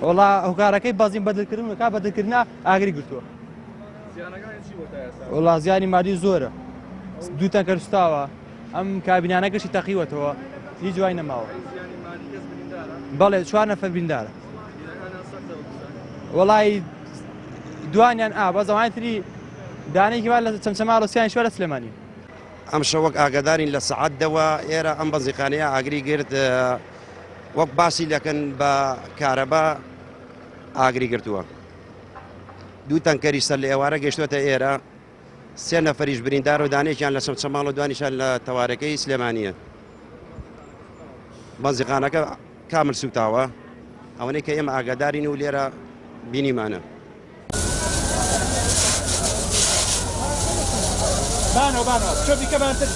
وڵا هۆکارەکەی بەزین بەدڵکردن کا بەدڵکردنا ئاگری گرتووە وڵا زیانی مادی زۆرە دوو تەنکە سوستاوە ئەم کابینانە گەشتی تەقیوەتەوە هیچ جوای نەماوە بەڵێ 4 نەفەر بریندارە وەڵی دوانیان بە زەوانی تری دانەیەکی وا لە چەمچەما ڕۆسیان شوە لە سلێمانی ئەم شەوەک ئاگادارین لە سەعاتدەوە ئێرە ئەم بەنزیخانەیە ئاگری گرت وەک باسی دەکەن بە کارەبا ئاگری گرتووە دوو تەنکەری سەر لە ئێوارە گەشتوەتە ئێرە 3 نەفەریش بریندار و دانێکیان لە چەمچەماڵ و دوانیشان لە تەوارەکەی سلێمانیە بەنزیخانەکە کامل سوتاوە ئەوەنەی کە ئێمە ئاگادارین و لێرە بینیمانە بانەوە چۆ بیکە بانتر